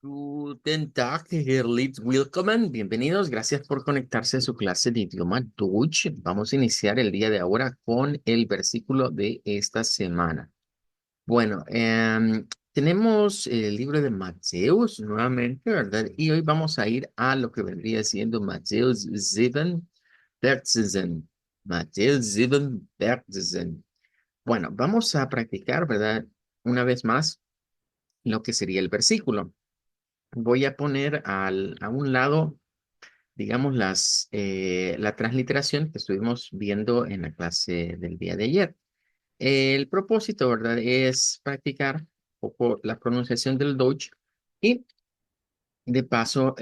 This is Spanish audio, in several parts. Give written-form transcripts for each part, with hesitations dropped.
Guten Tag, Herrlich, willkommen. Bienvenidos. Gracias por conectarse a su clase de idioma Deutsch. Vamos a iniciar el día de ahora con el versículo de esta semana. Bueno, tenemos el libro de Mateos nuevamente, ¿verdad? Y hoy vamos a ir a lo que vendría siendo Mateos 7, Versen. Mateos 7, Versen. Bueno, vamos a practicar, ¿verdad? Una vez más lo que sería el versículo. Voy a poner a un lado, digamos, la transliteración que estuvimos viendo en la clase del día de ayer. El propósito, ¿verdad?, es practicar un poco la pronunciación del Deutsch y, de paso,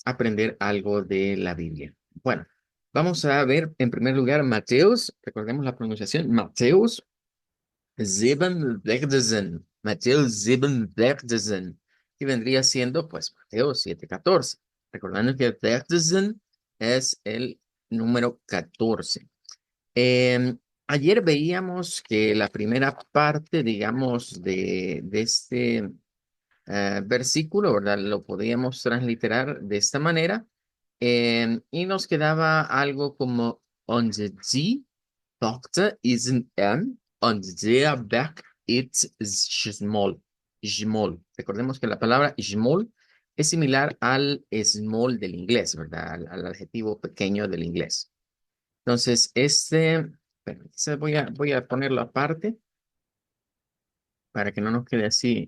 aprender algo de la Biblia. Bueno, vamos a ver en primer lugar Mateos, recordemos la pronunciación, Mateos 7:13. Mateo 7:13. Que vendría siendo, pues, Mateo 7:14. Recordando que 13 es el número 14. Em, Ayer veíamos que la primera parte, digamos, de este versículo, ¿verdad? Lo podíamos transliterar de esta manera. Y nos quedaba algo como, und sie Tochter ist ein M und der Berg ist small. Small. Recordemos que la palabra small es similar al small del inglés, ¿verdad? Al adjetivo pequeño del inglés. Entonces, bueno, quizás voy a ponerlo aparte para que no nos quede así,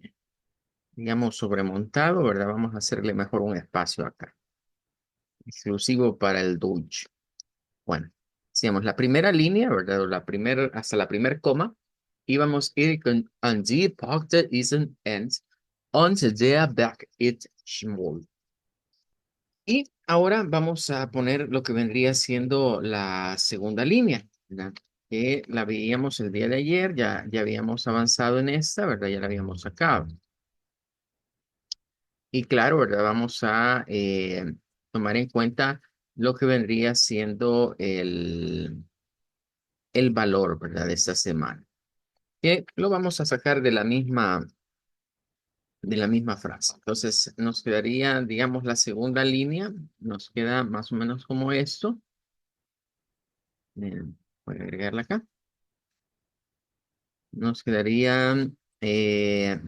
digamos, sobremontado, ¿verdad? Vamos a hacerle mejor un espacio acá, exclusivo para el Deutsch. Bueno, decíamos la primera línea, ¿verdad? Hasta la primera coma, íbamos a ir con "an die Pakte ist ein End und der Berg ist schmal". Y ahora vamos a poner lo que vendría siendo la segunda línea, ¿verdad? Que la veíamos el día de ayer, ya habíamos avanzado en esta, ¿verdad? Ya la habíamos sacado. Y claro, ¿verdad? Vamos a tomar en cuenta lo que vendría siendo el valor, ¿verdad? De esta semana, que lo vamos a sacar de la misma frase. Entonces, nos quedaría, digamos, la segunda línea, nos queda más o menos como esto. Eh, Voy a agregarla acá. Nos quedaría der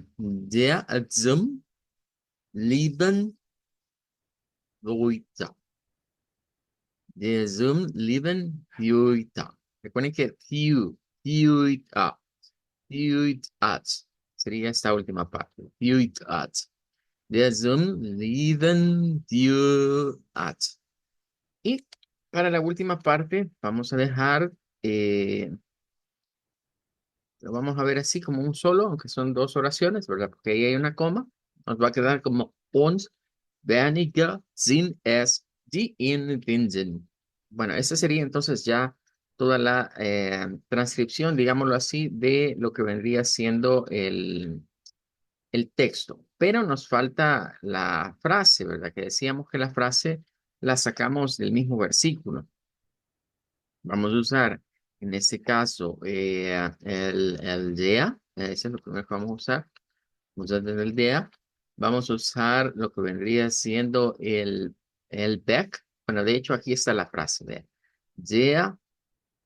zum Leben heute. Der zum Leben heute. Recuerden que heute, heute, sería esta última parte. Heute. Der zum Leben heute. Y para la última parte, vamos a dejar, eh, lo vamos a ver así como un solo, aunque son dos oraciones, ¿verdad? Porque ahí hay una coma. Nos va a quedar como uns weniger sind es, die in Winsen. Bueno, esa sería entonces ya toda la transcripción, digámoslo así, de lo que vendría siendo el texto. Pero nos falta la frase, ¿verdad? Que decíamos que la frase la sacamos del mismo versículo. Vamos a usar, en este caso, el DEA. Ese es lo primero que vamos a usar. Vamos a usar el DEA. Vamos a usar lo que vendría siendo el back. Bueno, de hecho, aquí está la frase de DEA,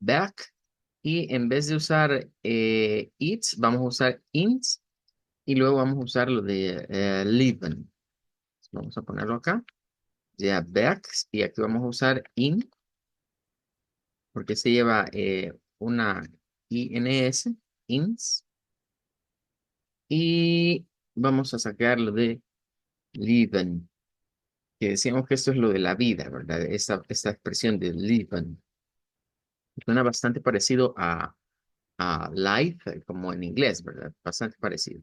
back. Y en vez de usar it, vamos a usar int. Y luego vamos a usar lo de liven. Vamos a ponerlo acá. DEA, back. Y aquí vamos a usar in, porque se lleva una ins, ins, y vamos a sacar lo de Leben, que decíamos que esto es lo de la vida, ¿verdad? Esta expresión de Leben suena bastante parecido a life, como en inglés, ¿verdad? Bastante parecido.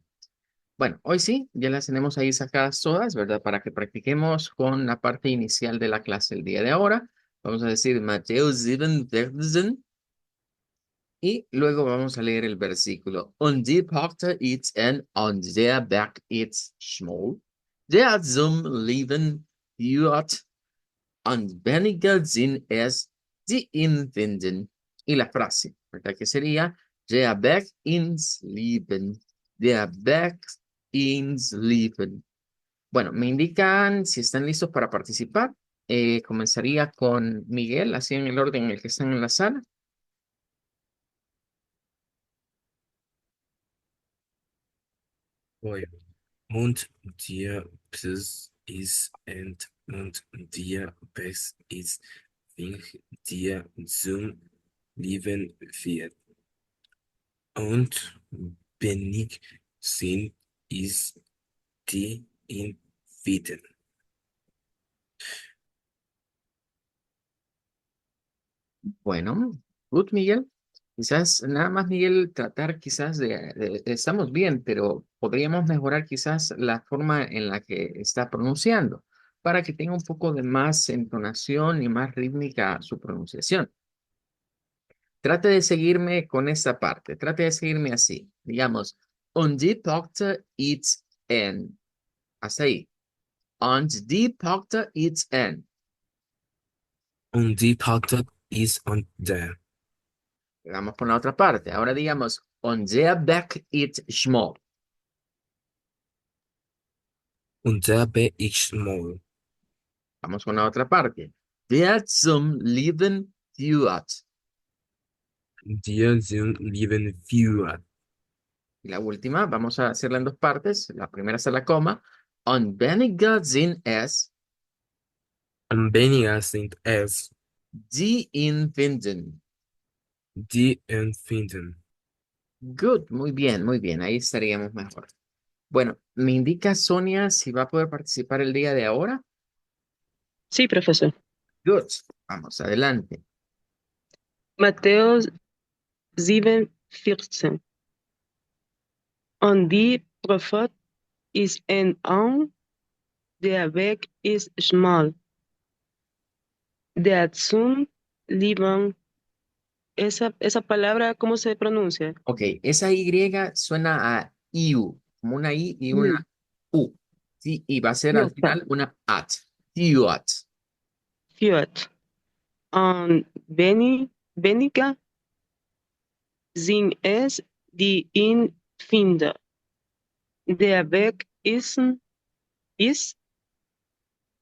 Bueno, hoy sí, ya las tenemos ahí sacadas todas, ¿verdad? Para que practiquemos con la parte inicial de la clase el día de ahora. Vamos a decir Mateo 7, y luego vamos a leer el versículo. Und die Tochter ist ein, und der Berg ist schmal. Der zum Leben führt, und weniger sind es, die ihn finden. Y la frase, ¿verdad? Que sería, der Berg ins Leben. Der Berg ins Leben. Bueno, me indican si están listos para participar. Comenzaría con Miguel, así en el orden en el que están en la sala. Voy. Und dir Biss ist und dir Biss ist, wie dir zum Leben wird. Und wenig sind ist die in Frieden. Bueno, good, Miguel. Quizás nada más, Miguel, tratar quizás estamos bien, pero podríamos mejorar quizás la forma en la que está pronunciando para que tenga un poco de más entonación y más rítmica su pronunciación. Trate de seguirme con esta parte, trate de seguirme así. Digamos, und die Tochter ist en. Hasta ahí. Und die Tochter ist en. Und die Parkstadt ist an der. Vamos con la otra parte. Ahora digamos, und der Berg ist schmal. Und der B ist small. Vamos con la otra parte. Der zum Leben führt. Dir sind Leben führt. Y la última, vamos a hacerla en dos partes. La primera es la coma. Und weniger sind es, Am weniger sind es, die ihn finden. die empfinden. Good, muy bien, muy bien. Ahí estaríamos mejor. Bueno, me indica Sonia si va a poder participar el día de ahora. Sí, profesor. Good. Vamos, adelante. Matthäus 7,14. Und die Prophet ist ein Arm, der Weg ist schmal, der zum Leben. Esa palabra, ¿cómo se pronuncia? Ok, esa Y suena a IU, como una I y una Mm, U. Sí, y va a ser ya al está. final una at. Fiat. Führt. Und weniger sind es, die ihn finden. Der Weg ist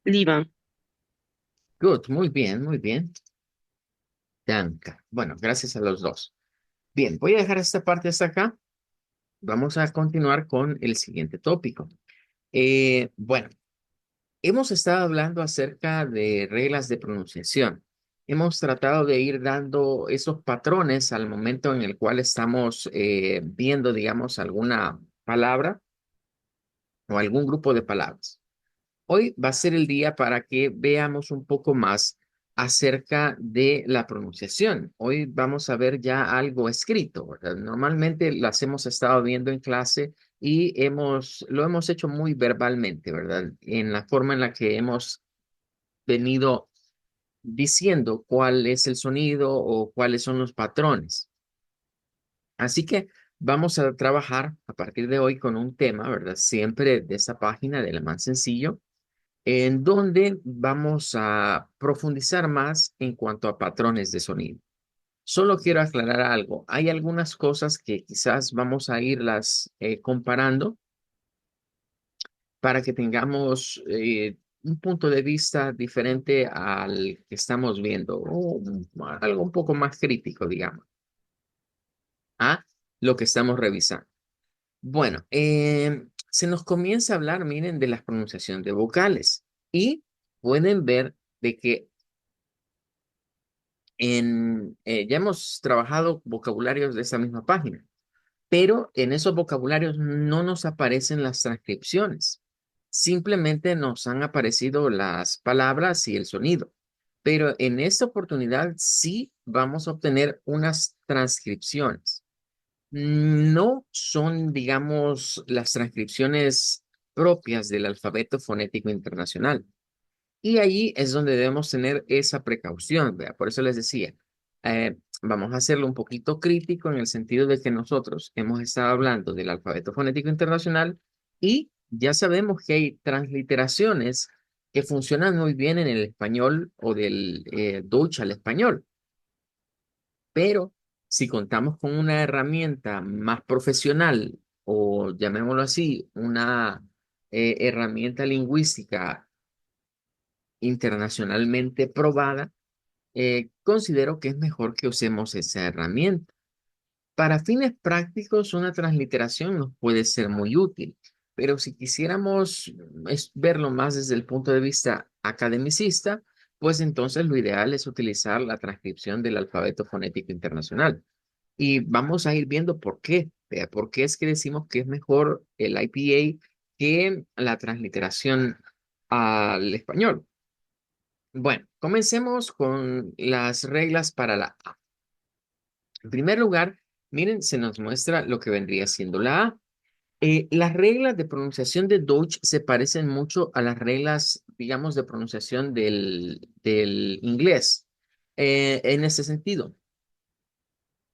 Leben. Good, muy bien, muy bien. Danke. Bueno, gracias a los dos. Bien, voy a dejar esta parte hasta acá. Vamos a continuar con el siguiente tópico. Bueno, hemos estado hablando acerca de reglas de pronunciación. Hemos tratado de ir dando esos patrones al momento en el cual estamos viendo, digamos, alguna palabra o algún grupo de palabras. Hoy va a ser el día para que veamos un poco más acerca de la pronunciación. Hoy vamos a ver ya algo escrito, ¿verdad? Normalmente las hemos estado viendo en clase y lo hemos hecho muy verbalmente, ¿verdad? En la forma en la que hemos venido diciendo cuál es el sonido o cuáles son los patrones. Así que vamos a trabajar a partir de hoy con un tema, ¿verdad? Siempre de esta página de la más sencillo en donde vamos a profundizar más en cuanto a patrones de sonido. Solo quiero aclarar algo. Hay algunas cosas que quizás vamos a irlas comparando para que tengamos un punto de vista diferente al que estamos viendo, o algo un poco más crítico, digamos, a lo que estamos revisando. Bueno, se nos comienza a hablar, miren, de la pronunciación de vocales y pueden ver de que ya hemos trabajado vocabularios de esa misma página, pero en esos vocabularios no nos aparecen las transcripciones. Simplemente nos han aparecido las palabras y el sonido. Pero en esta oportunidad sí vamos a obtener unas transcripciones. No son, digamos, las transcripciones propias del alfabeto fonético internacional. Y allí es donde debemos tener esa precaución, ¿vea? Por eso les decía, vamos a hacerlo un poquito crítico en el sentido de que nosotros hemos estado hablando del alfabeto fonético internacional y ya sabemos que hay transliteraciones que funcionan muy bien en el español o del Deutsch al español, pero si contamos con una herramienta más profesional o llamémoslo así, una herramienta lingüística internacionalmente probada, considero que es mejor que usemos esa herramienta. Para fines prácticos, una transliteración nos puede ser muy útil, pero si quisiéramos verlo más desde el punto de vista academicista, pues entonces lo ideal es utilizar la transcripción del alfabeto fonético internacional. Y vamos a ir viendo por qué. Vea, por qué es que decimos que es mejor el IPA que la transliteración al español. Bueno, comencemos con las reglas para la A. En primer lugar, miren, se nos muestra lo que vendría siendo la A. Las reglas de pronunciación de Deutsch se parecen mucho a las reglas, digamos, de pronunciación del inglés. En ese sentido,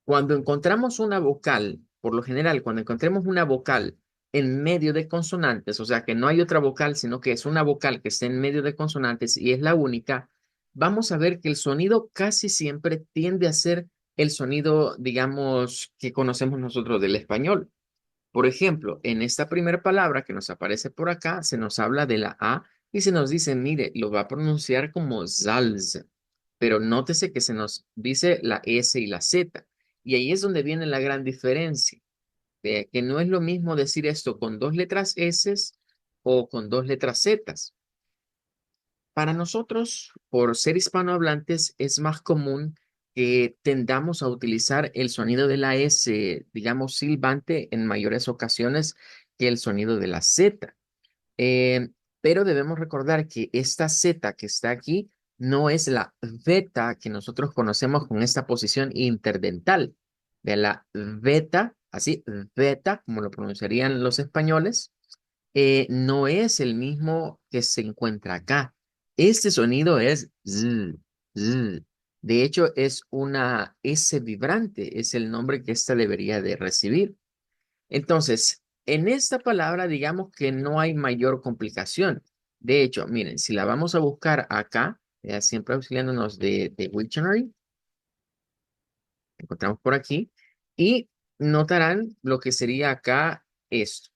cuando encontramos una vocal, por lo general, cuando encontremos una vocal en medio de consonantes, o sea, que no hay otra vocal, sino que es una vocal que está en medio de consonantes y es la única, vamos a ver que el sonido casi siempre tiende a ser el sonido, digamos, que conocemos nosotros del español. Por ejemplo, en esta primera palabra que nos aparece por acá, se nos habla de la A y se nos dice, mire, lo va a pronunciar como Salz, pero nótese que se nos dice la S y la Z. Y ahí es donde viene la gran diferencia, de que no es lo mismo decir esto con dos letras S o con dos letras Z. Para nosotros, por ser hispanohablantes, es más común que tendamos a utilizar el sonido de la S, digamos, silbante en mayores ocasiones que el sonido de la Z. Pero debemos recordar que esta Z que está aquí no es la beta que nosotros conocemos con esta posición interdental. De la beta, así, beta, como lo pronunciarían los españoles, no es el mismo que se encuentra acá. Este sonido es z, z. De hecho, es una S vibrante, es el nombre que ésta debería de recibir. Entonces, en esta palabra, digamos que no hay mayor complicación. De hecho, miren, si la vamos a buscar acá, siempre auxiliándonos de Wiktionary, encontramos por aquí, y notarán lo que sería acá esto.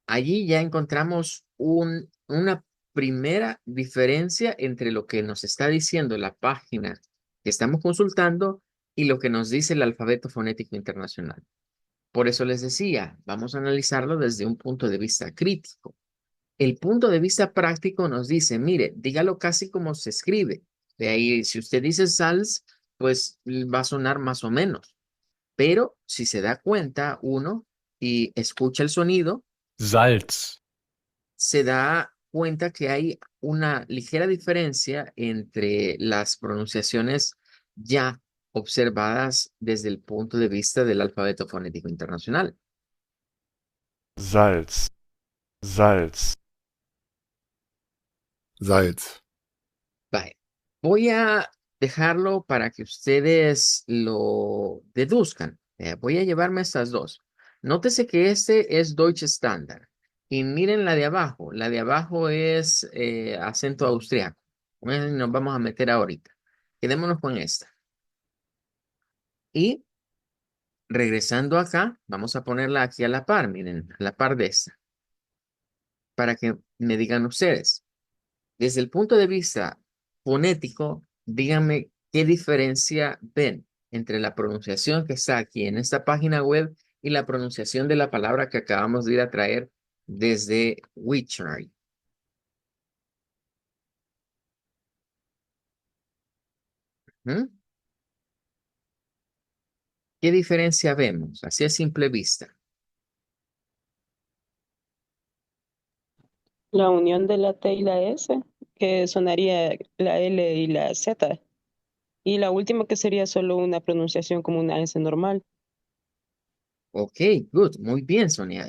Allí ya encontramos una primera diferencia entre lo que nos está diciendo la página que estamos consultando y lo que nos dice el alfabeto fonético internacional. Por eso les decía, vamos a analizarlo desde un punto de vista crítico. El punto de vista práctico nos dice, mire, dígalo casi como se escribe. De ahí, si usted dice Sals, pues va a sonar más o menos. Pero si se da cuenta uno y escucha el sonido, Salz, se da cuenta que hay una ligera diferencia entre las pronunciaciones ya observadas desde el punto de vista del alfabeto fonético internacional. Salz, Salz. Salz. Vale. Voy a dejarlo para que ustedes lo deduzcan. Voy a llevarme estas dos. Nótese que este es Deutsche Standard. Y miren la de abajo. La de abajo es acento austriaco. Nos vamos a meter ahorita. Quedémonos con esta. Y regresando acá, vamos a ponerla aquí a la par. Miren, a la par de esta. Para que me digan ustedes. Desde el punto de vista fonético, díganme qué diferencia ven entre la pronunciación que está aquí en esta página web y la pronunciación de la palabra que acabamos de ir a traer desde Wiktionary. ¿Mm? ¿Qué diferencia vemos? Así a simple vista. La unión de la T y la S, que sonaría la L y la Z. Y la última que sería solo una pronunciación como una S normal. Ok, good. Muy bien, Sonia.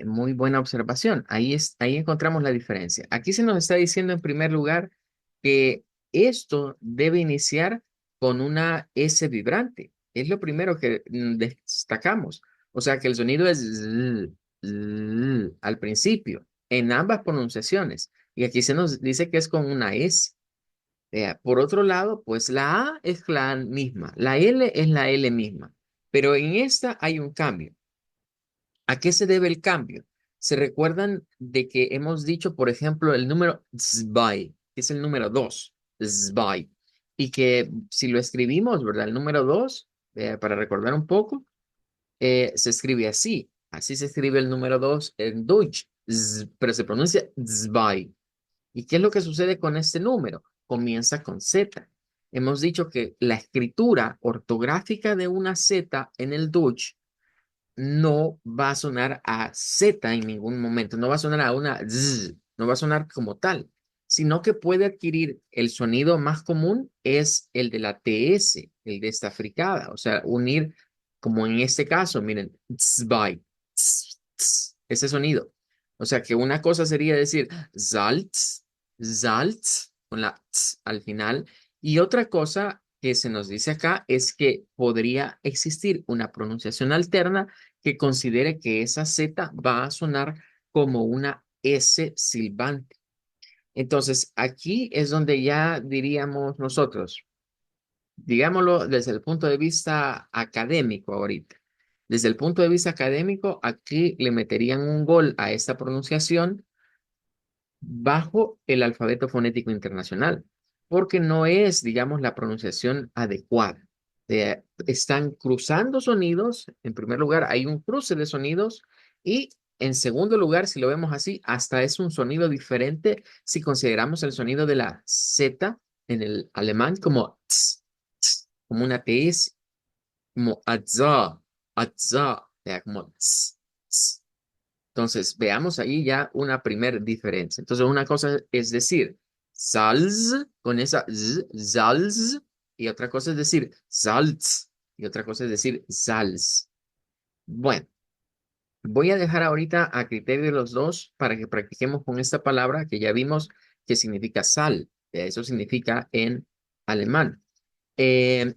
Muy buena observación. Ahí encontramos la diferencia. Aquí se nos está diciendo en primer lugar que esto debe iniciar con una S vibrante. Es lo primero que destacamos. O sea que el sonido es z, z, al principio, en ambas pronunciaciones. Y aquí se nos dice que es con una S. Por otro lado, pues la A es la misma, la L es la L misma, pero en esta hay un cambio. ¿A qué se debe el cambio? ¿Se recuerdan de que hemos dicho, por ejemplo, el número zwei, que es el número 2, zwei, y que si lo escribimos, ¿verdad? El número 2, para recordar un poco, se escribe así. Así se escribe el número 2 en Deutsch, pero se pronuncia zwei. ¿Y qué es lo que sucede con este número? Comienza con Z. Hemos dicho que la escritura ortográfica de una Z en el Deutsch no va a sonar a Z en ningún momento, no va a sonar a una Z, no va a sonar como tal, sino que puede adquirir el sonido más común es el de la TS, el de esta fricada, o sea, unir como en este caso, miren, zwei, ese sonido. O sea, que una cosa sería decir Salz, Salz, con la ts al final, y otra cosa que se nos dice acá es que podría existir una pronunciación alterna que considere que esa Z va a sonar como una S silbante. Entonces, aquí es donde ya diríamos nosotros, digámoslo desde el punto de vista académico ahorita. Desde el punto de vista académico, aquí le meterían un gol a esta pronunciación bajo el alfabeto fonético internacional, porque no es, digamos, la pronunciación adecuada. Están cruzando sonidos, en primer lugar, hay un cruce de sonidos y en segundo lugar, si lo vemos así, hasta es un sonido diferente si consideramos el sonido de la Z en el alemán como tz, tz, como una TS, como atza, atza, o sea, como tz, tz. Entonces, veamos ahí ya una primer diferencia. Entonces, una cosa es decir Salz con esa z, Salz, y otra cosa es decir Salz, y otra cosa es decir Salz. Bueno, voy a dejar ahorita a criterio de los dos para que practiquemos con esta palabra que ya vimos que significa sal. Eso significa en alemán. Eh,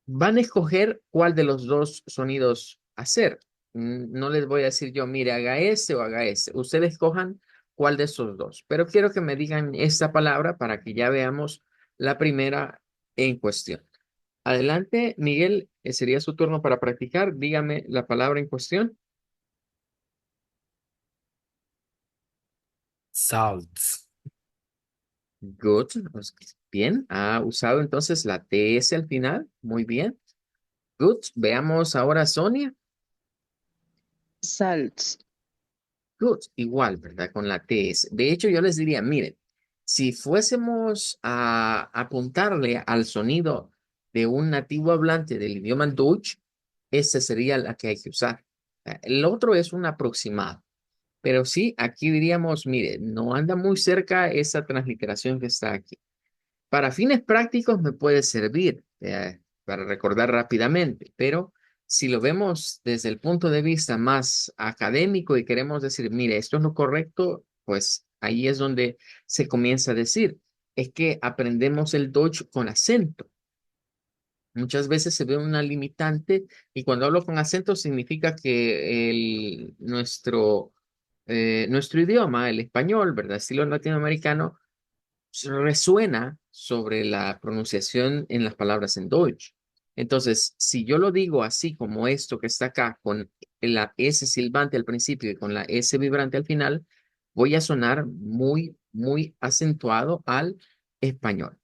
Van a escoger cuál de los dos sonidos hacer. No les voy a decir yo, mire, haga ese o haga ese. Ustedes escojan cuál de esos dos. Pero quiero que me digan esta palabra para que ya veamos la primera en cuestión. Adelante, Miguel, sería su turno para practicar. Dígame la palabra en cuestión. Salz. Good. Pues, bien, ha usado entonces la TS al final. Muy bien. Good. Veamos ahora Sonia. Salz. Good, igual, ¿verdad? Con la TS. De hecho, yo les diría, miren, si fuésemos a apuntarle al sonido de un nativo hablante del idioma Deutsch, esa sería la que hay que usar. El otro es un aproximado. Pero sí, aquí diríamos, mire, no anda muy cerca esa transliteración que está aquí. Para fines prácticos me puede servir para recordar rápidamente, pero si lo vemos desde el punto de vista más académico y queremos decir, mire, esto es lo correcto, pues ahí es donde se comienza a decir, es que aprendemos el Deutsch con acento. Muchas veces se ve una limitante y cuando hablo con acento significa que nuestro idioma, el español, ¿verdad? Estilo latinoamericano, resuena sobre la pronunciación en las palabras en Deutsch. Entonces, si yo lo digo así como esto que está acá, con la S silbante al principio y con la S vibrante al final, voy a sonar muy, muy acentuado al español.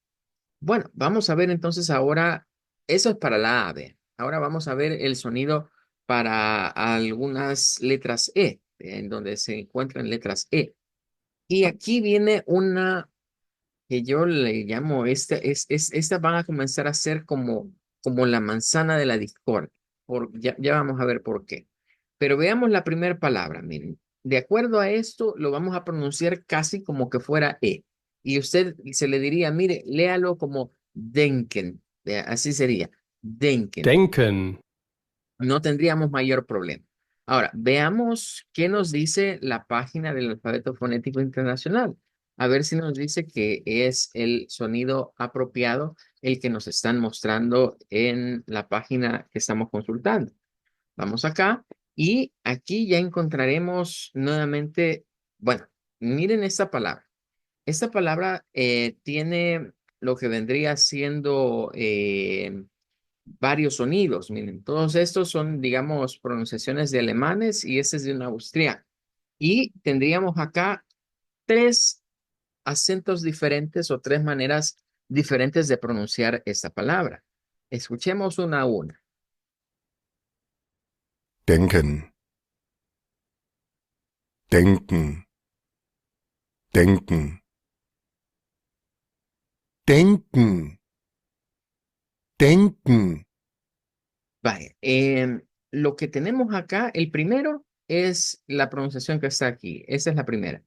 Bueno, vamos a ver entonces ahora, eso es para la A, B. Ahora vamos a ver el sonido para algunas letras E, en donde se encuentran letras E. Y aquí viene una que yo le llamo, esta van a comenzar a ser como la manzana de la discordia. Ya vamos a ver por qué. Pero veamos la primera palabra, miren. De acuerdo a esto, lo vamos a pronunciar casi como que fuera E. Y usted se le diría, mire, léalo como denken. Así sería, denken. Denken. No tendríamos mayor problema. Ahora, veamos qué nos dice la página del alfabeto fonético internacional. A ver si nos dice que es el sonido apropiado el que nos están mostrando en la página que estamos consultando. Vamos acá y aquí ya encontraremos nuevamente, bueno, miren esta palabra. Esta palabra tiene lo que vendría siendo varios sonidos. Miren, todos estos son, digamos, pronunciaciones de alemanes y ese es de un austriaco. Y tendríamos acá tres acentos diferentes o tres maneras diferentes de pronunciar esta palabra. Escuchemos una a una. denken, denken, denken, denken, denken, Vaya, lo que tenemos acá, el primero es la pronunciación que está aquí. Esa es la primera.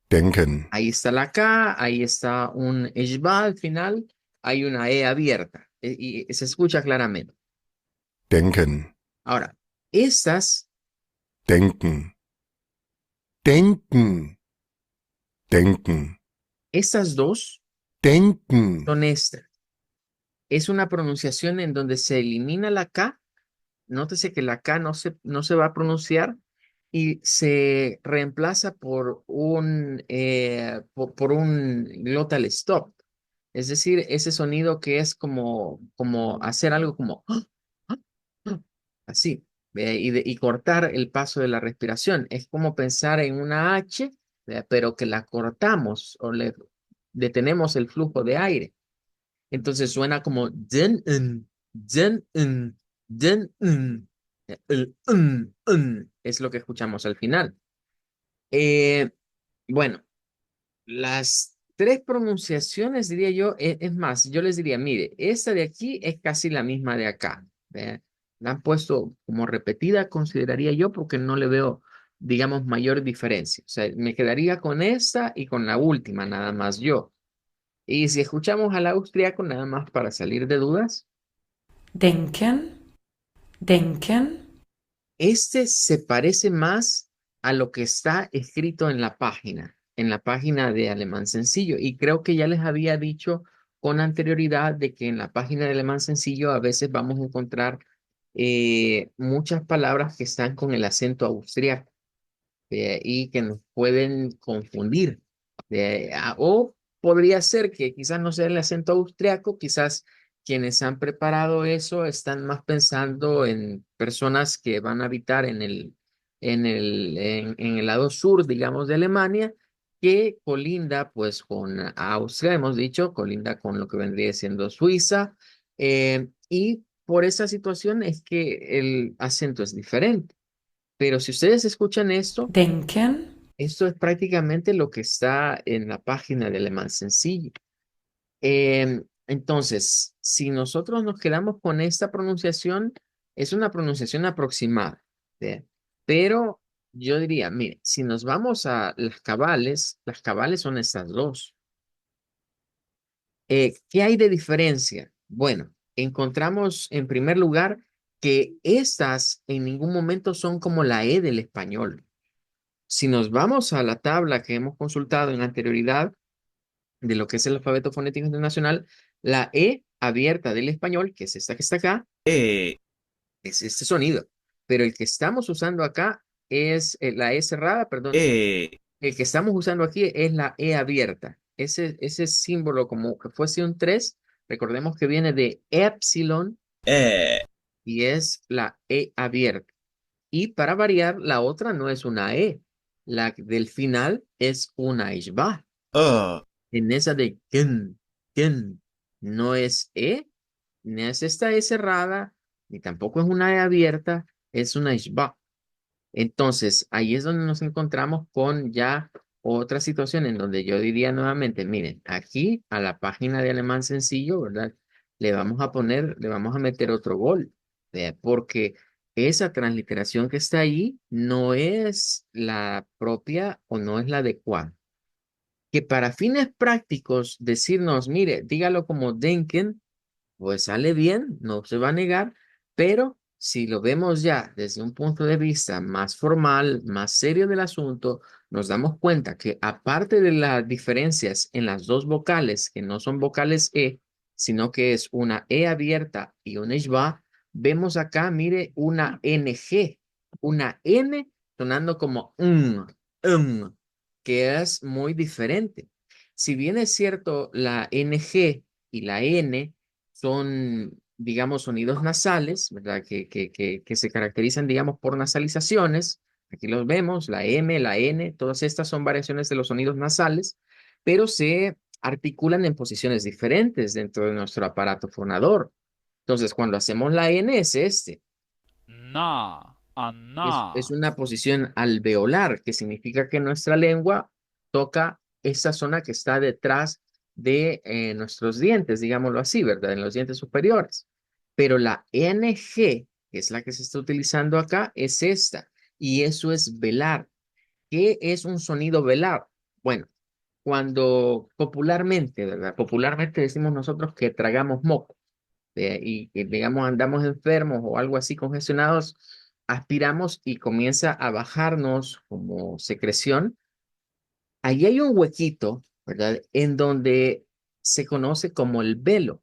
denken, Ahí está la K, ahí está un Eshba al final, hay una E abierta y se escucha claramente. denken, Ahora, estas, denken, denken, denken, estas dos denken, son estas. Es una pronunciación en donde se elimina la K. Nótese que la K no se va a pronunciar y se reemplaza por un glottal stop. Es decir, ese sonido que es como hacer algo como así, y cortar el paso de la respiración. Es como pensar en una H, pero que la cortamos o le detenemos el flujo de aire. Entonces suena como den, den, el es lo que escuchamos al final. Eh, bueno, las tres pronunciaciones, diría yo, es más, yo les diría, mire, esta de aquí es casi la misma de acá. ¿Ve? La han puesto como repetida, consideraría yo, porque no le veo, digamos, mayor diferencia. O sea, me quedaría con esta y con la última, nada más yo. Y si escuchamos al austriaco, nada más para salir de dudas, denken, denken, este se parece más a lo que está escrito en la página de Alemán Sencillo. Y creo que ya les había dicho con anterioridad de que en la página de Alemán Sencillo a veces vamos a encontrar muchas palabras que están con el acento austriaco y que nos pueden confundir. O podría ser que quizás no sea el acento austriaco, quizás quienes han preparado eso están más pensando en personas que van a habitar en el lado sur, digamos, de Alemania, que colinda pues con Austria, hemos dicho, colinda con lo que vendría siendo Suiza, y por esa situación es que el acento es diferente. Pero si ustedes escuchan denken, esto es prácticamente lo que está en la página de Alemán Sencillo. Entonces, si nosotros nos quedamos con esta pronunciación, es una pronunciación aproximada, ¿ve? Pero yo diría, mire, si nos vamos a las cabales son estas dos. ¿Qué hay de diferencia? Bueno, encontramos en primer lugar que estas en ningún momento son como la E del español. Si nos vamos a la tabla que hemos consultado en anterioridad de lo que es el alfabeto fonético internacional, la E abierta del español, que es esta que está acá, es este sonido. Pero el que estamos usando acá es la E cerrada, perdón. El que estamos usando aquí es la E abierta. Ese símbolo como que fuese un 3, recordemos que viene de epsilon y es la E abierta. Y para variar, la otra no es una E. La del final es una ishbah. En esa de ken, no es E, ni es esta E cerrada, ni tampoco es una E abierta, es una ishbah. Entonces, ahí es donde nos encontramos con ya otra situación en donde yo diría nuevamente, miren, aquí a la página de Alemán Sencillo, ¿verdad? Le vamos a meter otro gol, porque esa transliteración que está ahí no es la propia o no es la adecuada. Que para fines prácticos decirnos, mire, dígalo como denken, pues sale bien, no se va a negar, pero si lo vemos ya desde un punto de vista más formal, más serio del asunto, nos damos cuenta que aparte de las diferencias en las dos vocales, que no son vocales E, sino que es una E abierta y una ishba, vemos acá, mire, una NG, una N sonando como que es muy diferente. Si bien es cierto, la NG y la N son digamos, sonidos nasales, ¿verdad? Que se caracterizan, digamos, por nasalizaciones. Aquí los vemos, la M, la N, todas estas son variaciones de los sonidos nasales, pero se articulan en posiciones diferentes dentro de nuestro aparato fonador. Entonces, cuando hacemos la N es este. Na, Es ana. una posición alveolar, que significa que nuestra lengua toca esa zona que está detrás de nuestros dientes, digámoslo así, ¿verdad? En los dientes superiores. Pero la NG, que es la que se está utilizando acá, es esta. Y eso es velar. ¿Qué es un sonido velar? Bueno, cuando popularmente, ¿verdad? Popularmente decimos nosotros que tragamos moco y que, digamos, andamos enfermos o algo así congestionados, aspiramos y comienza a bajarnos como secreción. Ahí hay un huequito, ¿verdad? En donde se conoce como el velo,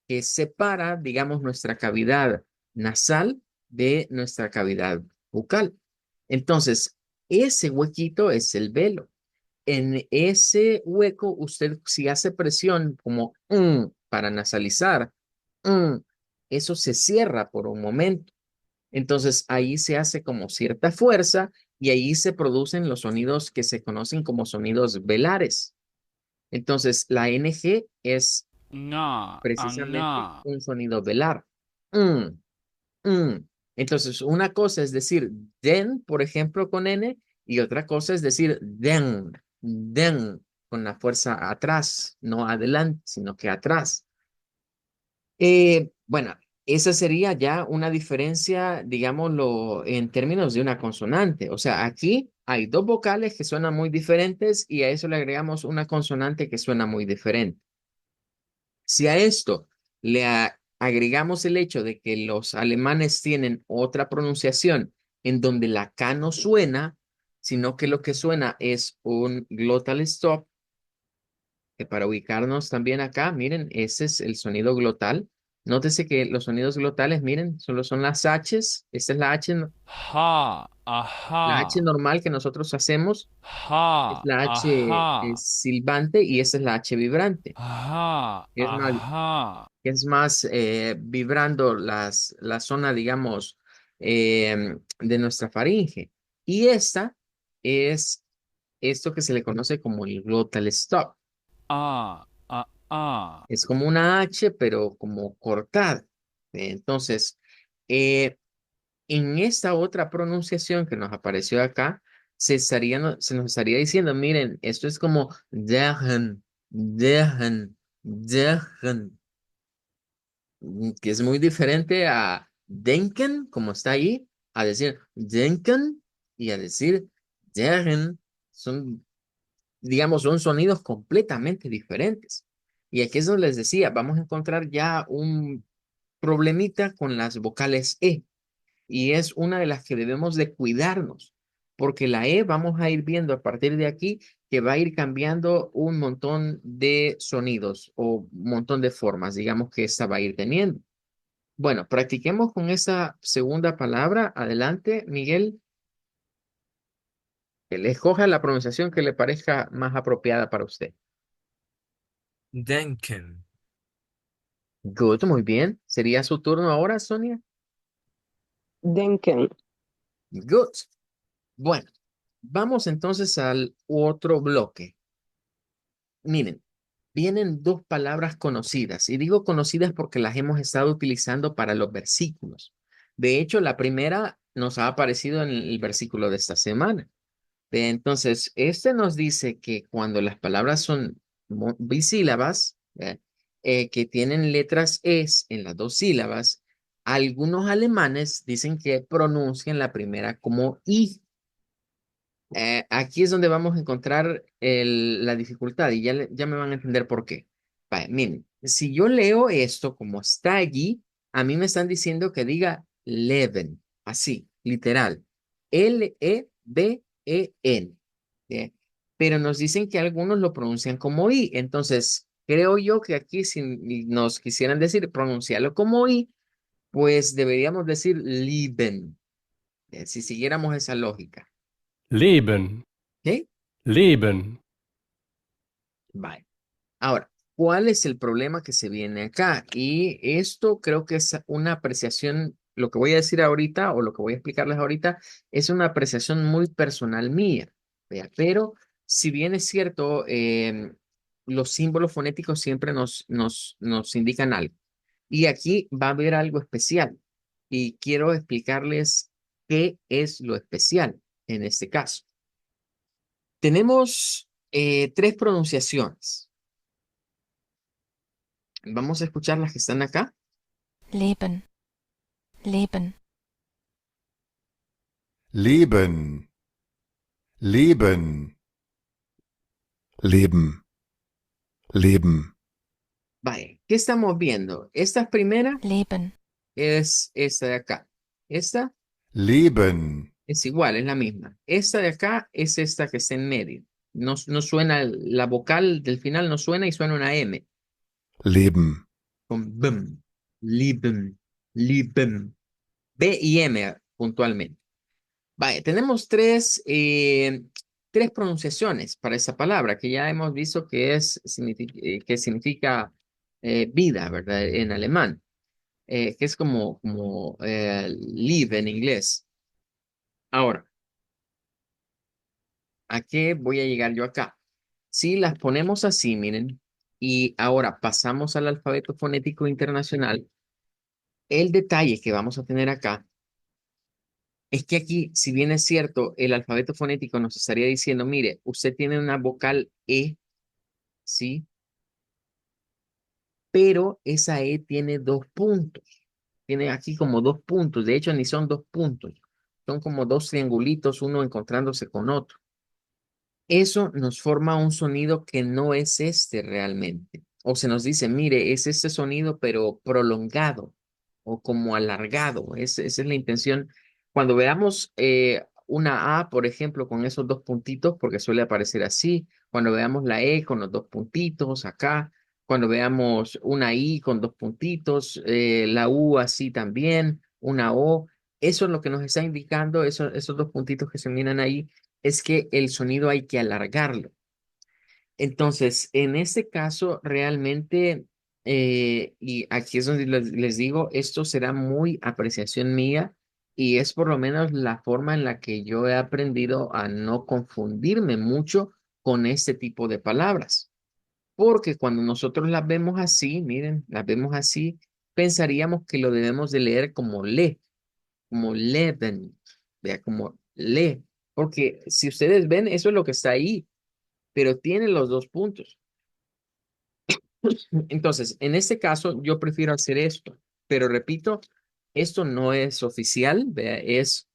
que separa, digamos, nuestra cavidad nasal de nuestra cavidad bucal. Entonces, ese huequito es el velo. En ese hueco, usted si hace presión como para nasalizar, mm, eso se cierra por un momento. Entonces ahí se hace como cierta fuerza y ahí se producen los sonidos que se conocen como sonidos velares. Entonces la NG es Na, precisamente ana. un sonido velar. Mm, mm. Entonces una cosa es decir den, por ejemplo, con N y otra cosa es decir den, con la fuerza atrás, no adelante, sino que atrás. Bueno, esa sería ya una diferencia, digámoslo, en términos de una consonante. O sea, aquí hay dos vocales que suenan muy diferentes y a eso le agregamos una consonante que suena muy diferente. Si a esto agregamos el hecho de que los alemanes tienen otra pronunciación en donde la K no suena, sino que lo que suena es un glottal stop, que para ubicarnos también acá, miren, ese es el sonido glotal. Nótese que los sonidos glotales, miren, solo son las H's. Esta es Ha, la H aha. normal que nosotros hacemos. Es Ha, la H aha. silbante y esa es la H vibrante. Ha, Es más, aha. es más vibrando la zona, digamos, de nuestra faringe. Y esta es esto que se le conoce como el glottal stop. Ah. Es como una H, pero como cortada. Entonces, eh, en esta otra pronunciación que nos apareció acá, se nos estaría diciendo, miren, esto es como dejen, que es muy diferente a denken, como está ahí, a decir denken y a decir dejen. Son, digamos, son sonidos completamente diferentes. Y aquí es donde les decía, vamos a encontrar ya un problemita con las vocales E. Y es una de las que debemos de cuidarnos, porque la E vamos a ir viendo a partir de aquí que va a ir cambiando un montón de sonidos o un montón de formas, digamos que esta va a ir teniendo. Bueno, practiquemos con esa segunda palabra. Adelante, Miguel, que le escoja la pronunciación que le parezca más apropiada para usted. Denken. Good, muy bien. ¿Sería su turno ahora, Sonia? Denken. Good. Bueno, vamos entonces al otro bloque. Miren, vienen dos palabras conocidas, y digo conocidas porque las hemos estado utilizando para los versículos. De hecho, la primera nos ha aparecido en el versículo de esta semana. Entonces, este nos dice que cuando las palabras son bisílabas, que tienen letras es en las dos sílabas, algunos alemanes dicen que pronuncian la primera como i. Aquí es donde vamos a encontrar la dificultad y ya me van a entender por qué. Vaya, miren, si yo leo esto como está allí, a mí me están diciendo que diga Leben, así, literal. Leben. ¿eh? Pero nos dicen que algunos lo pronuncian como I. Entonces, creo yo que aquí si nos quisieran decir pronunciarlo como I, pues deberíamos decir Lieben, si siguiéramos esa lógica. Leben, ¿Ok? Leben, Vale. Ahora, ¿Cuál es el problema que se viene acá? Y esto creo que es una apreciación, lo que voy a decir ahorita o lo que voy a explicarles ahorita es una apreciación muy personal mía, ¿vea? Pero si bien es cierto, los símbolos fonéticos siempre nos indican algo. Y aquí va a haber algo especial. Y quiero explicarles qué es lo especial en este caso. Tenemos tres pronunciaciones. Vamos a escuchar las que están acá. Leben, Leben, Leben, Leben, Leben, Leben, Vale, ¿qué estamos viendo? Esta primera Leben, es esta de acá. Esta Leben, es igual, es la misma. Esta de acá es esta que está en medio. No suena, la vocal del final no suena y suena una M. Leben, Con bum, lieben, lieben. B y M puntualmente. Vale, tenemos tres pronunciaciones para esa palabra que ya hemos visto que que significa vida, ¿verdad? En alemán, que es como live en inglés. Ahora, ¿a qué voy a llegar yo acá? Si las ponemos así, miren, y ahora pasamos al alfabeto fonético internacional, el detalle que vamos a tener acá es que aquí, si bien es cierto, el alfabeto fonético nos estaría diciendo, mire, usted tiene una vocal E, ¿sí? Pero esa E tiene dos puntos. Tiene aquí como dos puntos. De hecho, ni son dos puntos. Son como dos triangulitos, uno encontrándose con otro. Eso nos forma un sonido que no es este realmente. O se nos dice, mire, es este sonido, pero prolongado o como alargado. Esa es la intención. Cuando veamos una A, por ejemplo, con esos dos puntitos, porque suele aparecer así. Cuando veamos la E con los dos puntitos acá. Cuando veamos una I con dos puntitos, la U así también, una O. Eso es lo que nos está indicando, esos dos puntitos que se miran ahí es que el sonido hay que alargarlo. Entonces, en este caso, realmente, y aquí es donde les digo, esto será muy apreciación mía y es por lo menos la forma en la que yo he aprendido a no confundirme mucho con este tipo de palabras. Porque cuando nosotros las vemos así, miren, las vemos así, pensaríamos que lo debemos de leer como leven, vea, como le, porque si ustedes ven, eso es lo que está ahí, pero tiene los dos puntos. Entonces, en este caso, yo prefiero hacer esto, pero repito, esto no es oficial, vea, es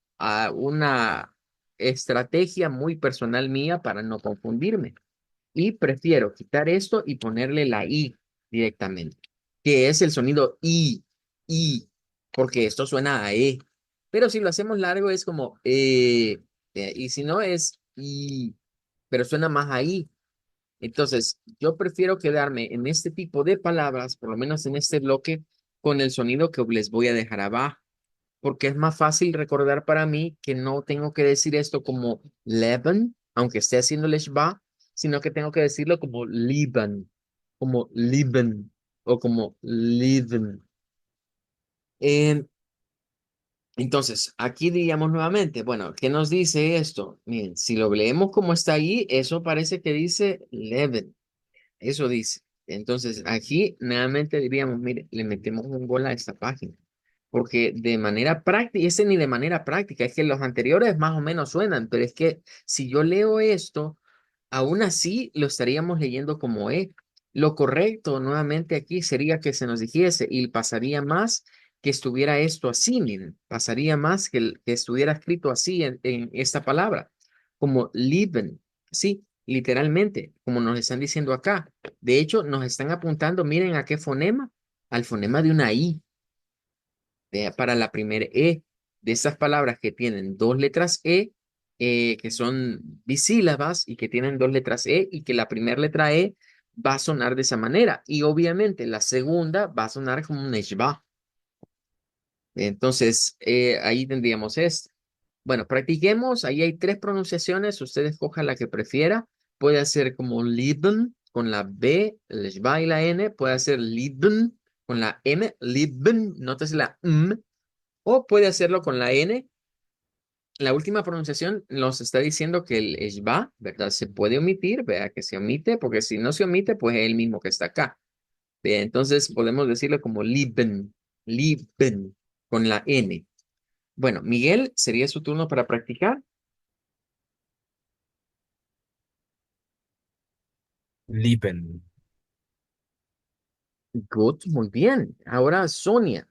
una estrategia muy personal mía para no confundirme. Y prefiero quitar esto y ponerle la I directamente, que es el sonido I, porque esto suena a E. Pero si lo hacemos largo es como y si no es I, pero suena más a I. Entonces, yo prefiero quedarme en este tipo de palabras, por lo menos en este bloque, con el sonido que les voy a dejar abajo, porque es más fácil recordar para mí que no tengo que decir esto como Leben, aunque esté haciendo el Shba, sino que tengo que decirlo como Lieben o como Liven. Eh, entonces, aquí diríamos nuevamente, bueno, ¿qué nos dice esto? Miren, si lo leemos como está ahí, eso parece que dice Leben, eso dice. Entonces, aquí nuevamente diríamos, mire, le metemos un gol a esta página. Porque de manera práctica, ese ni de manera práctica, es que los anteriores más o menos suenan, pero es que si yo leo esto, aún así lo estaríamos leyendo como E. Lo correcto nuevamente aquí sería que se nos dijese y pasaría más que estuviera esto así, miren, pasaría más que estuviera escrito así en esta palabra, como lieben, sí, literalmente, como nos están diciendo acá. De hecho, nos están apuntando, miren a qué fonema, al fonema de una I para la primera E, de esas palabras que tienen dos letras que son bisílabas y que tienen dos letras E, y que la primera letra E va a sonar de esa manera. Y obviamente la segunda va a sonar como un Eshba. Entonces, ahí tendríamos esto. Bueno, practiquemos. Ahí hay tres pronunciaciones. Usted escoja la que prefiera. Puede ser como Lieben con la B, el Shva y la N, puede hacer lieben con la M, lieben, nótese la o puede hacerlo con la N. La última pronunciación nos está diciendo que el Shva, ¿verdad? Se puede omitir, vea que se omite, porque si no se omite, pues es el mismo que está acá. Vea, entonces podemos decirlo como lieben, lieben, con la N. Bueno, Miguel, sería su turno para practicar. Lieben. Good, muy bien. Ahora Sonia.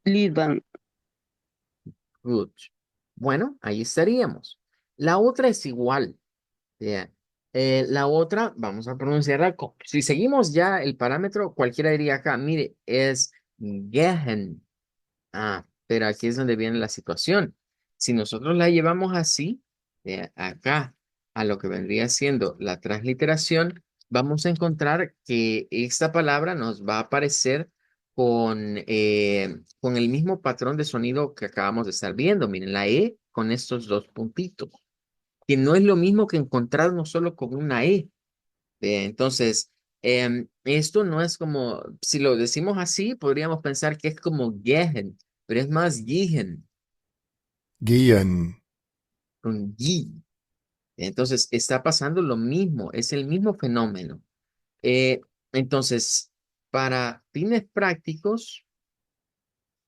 Liban. Good. Bueno, ahí estaríamos. La otra es igual. Vea. La otra, vamos a pronunciarla. Si seguimos ya el parámetro, cualquiera diría acá, mire, es gehen. Ah, pero aquí es donde viene la situación. Si nosotros la llevamos así, de acá a lo que vendría siendo la transliteración, vamos a encontrar que esta palabra nos va a aparecer con el mismo patrón de sonido que acabamos de estar viendo. Miren, la E con estos dos puntitos, que no es lo mismo que encontrarnos solo con una E. Entonces, esto no es como, si lo decimos así, podríamos pensar que es como gehen, pero es más gihen, gehen, con gi. Entonces, está pasando lo mismo, es el mismo fenómeno. Eh, entonces, para fines prácticos,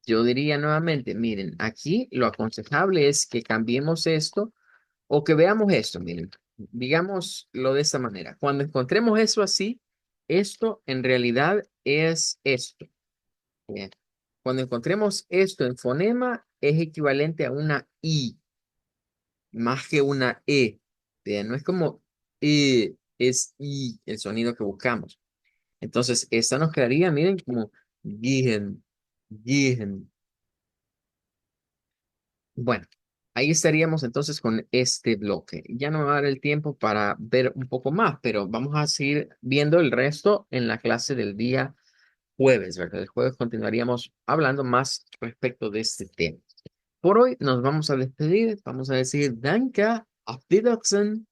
yo diría nuevamente, miren, aquí lo aconsejable es que cambiemos esto o que veamos esto, miren, digámoslo de esta manera. Cuando encontremos eso así, esto en realidad es esto. Bien. Cuando encontremos esto en fonema, es equivalente a una I, más que una E. Bien, no es como es I el sonido que buscamos. Entonces, esta nos quedaría, miren, como gihen, gihen. Bueno, ahí estaríamos entonces con este bloque. Ya no me va a dar el tiempo para ver un poco más, pero vamos a seguir viendo el resto en la clase del día jueves, ¿verdad? El jueves continuaríamos hablando más respecto de este tema. Por hoy nos vamos a despedir. Vamos a decir Danke, auf Wiedersehen,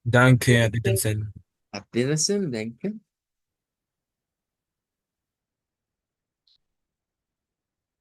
Danke, Dickinson. auf Wiedersehen, danke.